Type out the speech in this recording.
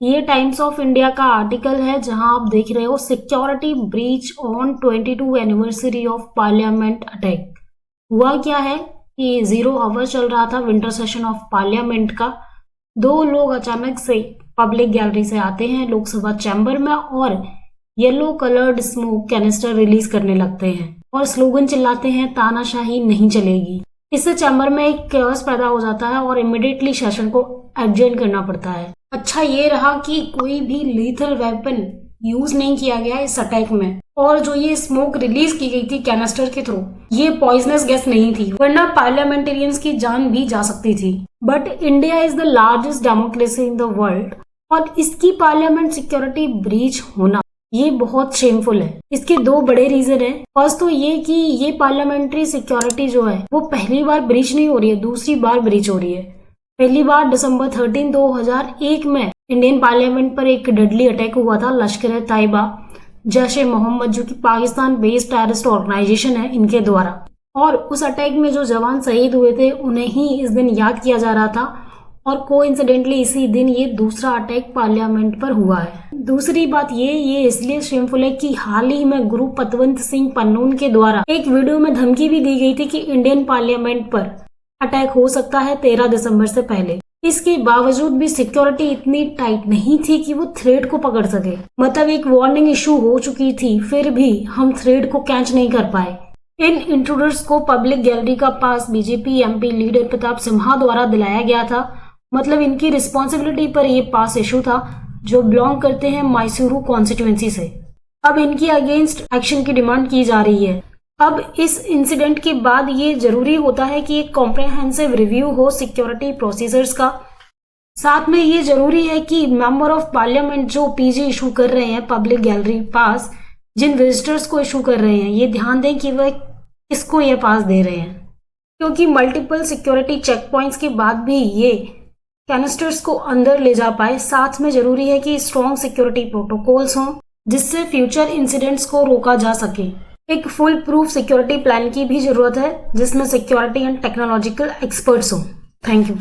ये times of India का article है जहां आप देख रहे हो security breach on 22 anniversary of parliament attack. हुआ क्या है कि 0 आवर चल रहा था विंटर सेशन ऑफ पार्लियामेंट का। दो लोग अचानक से पब्लिक गैलरी से आते हैं लोकसभा चैम्बर में और yellow coloured smoke canister release करने लगते हैं और स्लोगन चिल्लाते हैं, तानाशाही नहीं चलेगी। इससे चैम्बर में एक केओस पैदा हो जाता है और इमिडिएटली सेशन को एडजर्न करना पड़ता है। अच्छा ये रहा कि कोई भी लीथल वेपन यूज नहीं किया गया इस अटैक में, और जो ये स्मोक रिलीज की गई थी कैनिस्टर के थ्रू, ये पॉइजनस गैस नहीं थी, वरना पार्लियामेंटेरियंस की जान भी जा सकती थी। But India is the largest democracy in the world और इसकी पार्लियामेंट सिक्योरिटी ब्रीच होना ये बहुत शेमफुल है। इसके दो बड़े रीजन हैं। फर्स्ट तो ये कि ये पार्लियामेंट्री सिक्योरिटी जो है वो पहली बार ब्रीच नहीं हो रही है, दूसरी बार ब्रीच हो रही है। पहली बार दिसंबर 13, 2001 में इंडियन पार्लियामेंट पर एक डेडली अटैक हुआ था लश्कर तैयबा जैश-ए मोहम्मद, जो कि पाकिस्तान बेस्ड टेररिस्ट ऑर्गेनाइजेशन है, इनके द्वारा। और उस अटैक में जो जवान शहीद हुए थे उन्हें ही इस दिन याद किया जा रहा था और कोइंसिडेंटली इसी दिन ये दूसरा अटैक पार्लियामेंट पर हुआ है। दूसरी बात ये इसलिए शेमफुल है कि हाल ही में गुरु पतवंत सिंह पन्नून के द्वारा एक वीडियो में धमकी भी दी गई थी कि इंडियन पार्लियामेंट पर अटैक हो सकता है 13 दिसंबर से पहले। इसके बावजूद भी सिक्योरिटी इतनी टाइट नहीं थी कि वो थ्रेड को पकड़ सके। मतलब एक वार्निंग इशू हो चुकी थी, फिर भी हम थ्रेड को कैच नहीं कर पाए। इन इंट्रूडर्स को पब्लिक गैलरी का pass BJP MP leader Pratap Simha द्वारा दिलाया गया था। मतलब इनकी रिस्पॉन्सिबिलिटी पर यह पास इशू था, जो बिलोंग करते हैं मैसूरू कॉन्स्टिट्यूएंसी से। अब इनकी अगेंस्ट एक्शन की डिमांड की जा रही है। अब इस इंसिडेंट के बाद ये जरूरी होता है कि एक कॉम्प्रहेंसिव रिव्यू हो सिक्योरिटी प्रोसीजर्स का। साथ में ये जरूरी है कि मेंबर ऑफ पार्लियामेंट जो पीजी इशू कर रहे हैं पब्लिक गैलरी पास, जिन विजिटर्स को इशू कर रहे हैं, ये ध्यान दें कि वह किसको ये पास दे रहे हैं, क्योंकि मल्टीपल सिक्योरिटी चेक पॉइंट्स के बाद भी ये कैनिस्टर्स को अंदर ले जा पाए। साथ में जरूरी है कि स्ट्रॉन्ग सिक्योरिटी प्रोटोकॉल्स हों जिससे फ्यूचर इंसिडेंट्स को रोका जा सके। एक फुल प्रूफ सिक्योरिटी प्लान की भी जरूरत है जिसमें सिक्योरिटी एंड टेक्नोलॉजिकल एक्सपर्ट्स हों। Thank you.